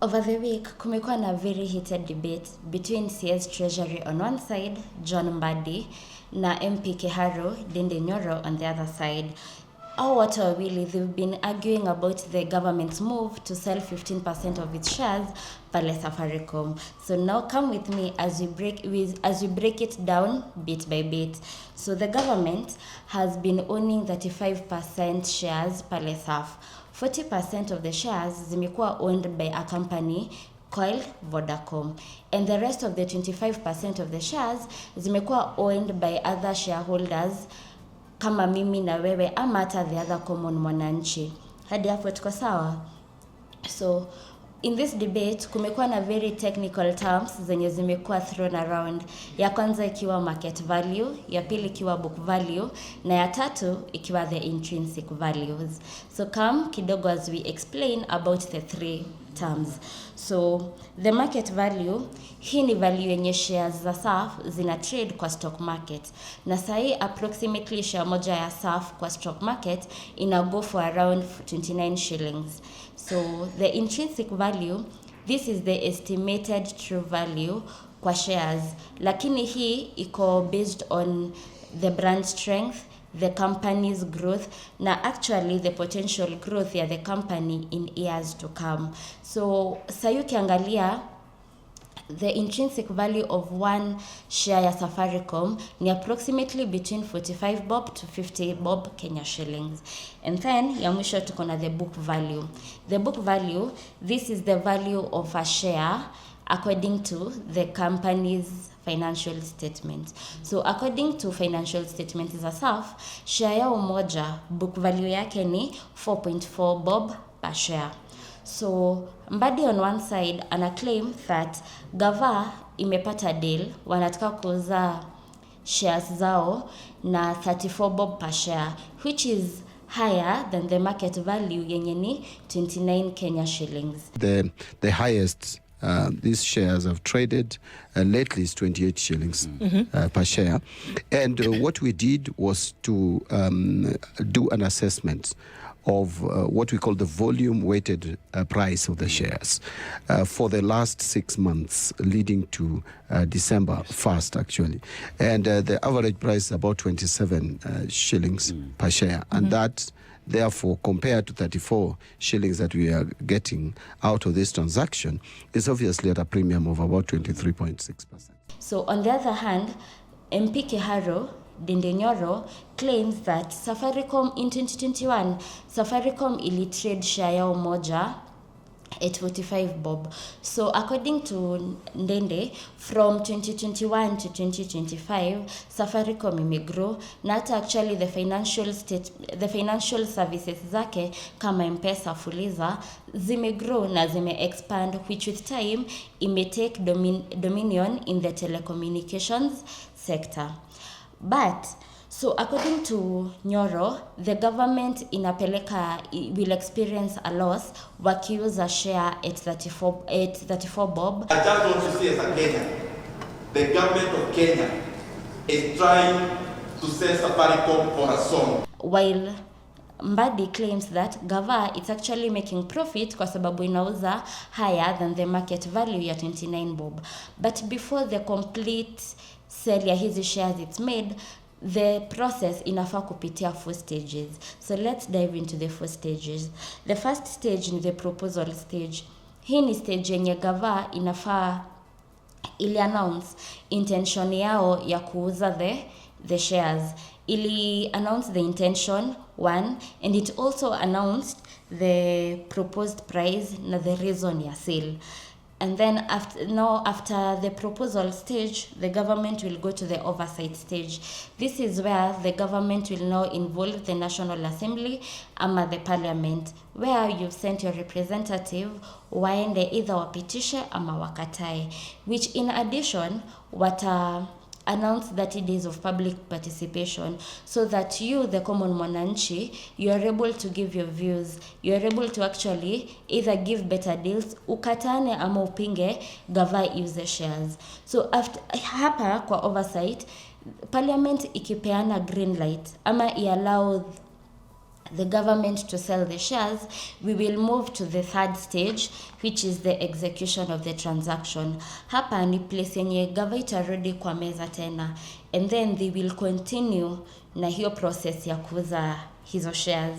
Over the week, kumekuwa na very heated debate between CS Treasury on one side, John Mbadi, na MP Kiharo, Dende Nyoro on the other side. Hao watu wawili, they've been arguing about the government's move to sell 15% of its shares pale Safaricom. So now come with me as we break it down bit by bit. So the government has been owning 35% shares pale Saf. 40% of the shares zimekuwa owned by a company called Vodacom, and the rest of the 25% of the shares zimekuwa owned by other shareholders kama mimi na wewe ama hata the other common mwananchi. Hadi hapo tuko sawa? So in this debate kumekuwa na very technical terms zenye zimekuwa thrown around. Ya kwanza ikiwa market value, ya pili ikiwa book value, na ya tatu ikiwa the intrinsic values. So come kidogo as we explain about the three terms. So the market value, hii ni value yenye shares za SAF zina trade kwa stock market. Na sahi approximately share moja ya SAF kwa stock market ina go for around 29 shillings. So the intrinsic value, this is the estimated true value kwa shares. Lakini hii iko based on the brand strength, the company's growth, na actually the potential growth ya the company in years to come. So sayu kiangalia, the intrinsic value of one share ya Safaricom ni approximately between 45 bob to 50 bob Kenya shillings. And then ya mwisho tuko na the book value. The book value, this is the value of a share according to the company's financial statement. So according to financial statements za SAF, share yao moja book value yake ni 4.4 bob per share. So Mbadi on one side ana claim that gava imepata deal, wanataka kuuza shares zao na 34 bob per share, which is higher than the market value yenye ni 29 Kenya shillings. The highest these shares have traded lately is 28 shillings per share. And what we did was to do an assessment of what we call the volume-weighted price of the shares for the last 6 months leading to December 1st, actually. And the average price is about 27 shillings per share. And that, therefore, compared to 34 shillings that we are getting out of this transaction, is obviously at a premium of about 23.6%. So on the other hand, MP Kiharo, Dende Nyoro, claims that Safaricom in 2021, Safaricom ili trade share yao moja at 45 bob. So according to Ndende, from 2021 to 2025, Safaricom imegrow, na hata actually the financial services zake kama M-Pesa, Fuliza zimegrow na zime-expand, which with time imetake dominion in the telecommunications sector. But so according to Nyoro, the government will experience a loss wakiuza share at 34 bob. I just want to say as a Kenyan, the government of Kenya is trying to sell Safaricom for a song. While Mbadi claims that Gava is actually making profit kwa sababu inauza higher than the market value ya 29 bob. But before the complete sell ya hizi shares it's made, the process inafaa kupitia 4 stages. So let's dive into the 4 stages. The first stage ni the proposal stage. Hii ni stage yenye gava inafaa ili announce intention yao ya kuuza the shares. Ili announce the intention, one, and it also announced the proposed price na the reason ya sale. And then after the proposal stage, the government will go to the oversight stage. This is where the government will now involve the National Assembly ama the Parliament, where you've sent your representative waende either wapitishe ama wakatae, which in addition announce 30 days of public participation, so that you, the common mwananchi, you are able to give your views. You are able to actually either give better deals, ukatane ama upinge gava use shares. So after hapa kwa oversight, Parliament ikipeana green light ama allow the government to sell the shares, we will move to the third stage, which is the execution of the transaction. Hapa ni place yenye gava itarudi kwa meza tena, and then they will continue na hiyo process ya kuuza hizo shares,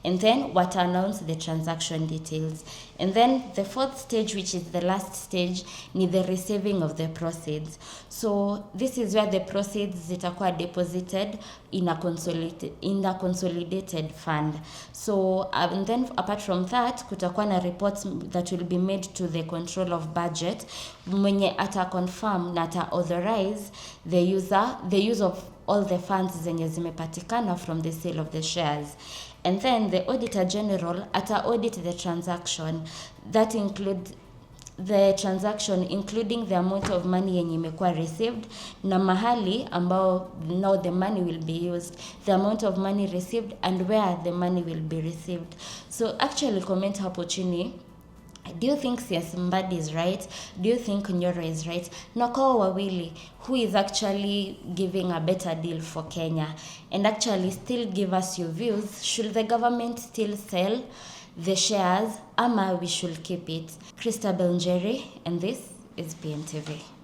and then what announce the transaction details. And then the fourth stage, which is the last stage, ni the receiving of the proceeds. So this is where the proceeds zitakuwa deposited in a consolidated fund. So and then apart from that, kutakuwa na reports that will be made to the control of budget, mwenye ata confirm na ata authorize the use of all the funds zenye zimepatikana from the sale of the shares. And then the Auditor General ata audit the transaction. That includes the transaction including the amount of money yenye imekuwa received na mahali ambao now the money will be used, the amount of money received and where the money will be received. So actually comment hapo chini, do you think CS Mbadi is right? Do you think Nyoro is right? Na kwa wawili, who is actually giving a better deal for Kenya? And actually still give us your views. Should the government still sell the shares ama we should keep it? Christabel Njeri, and this is PMTV.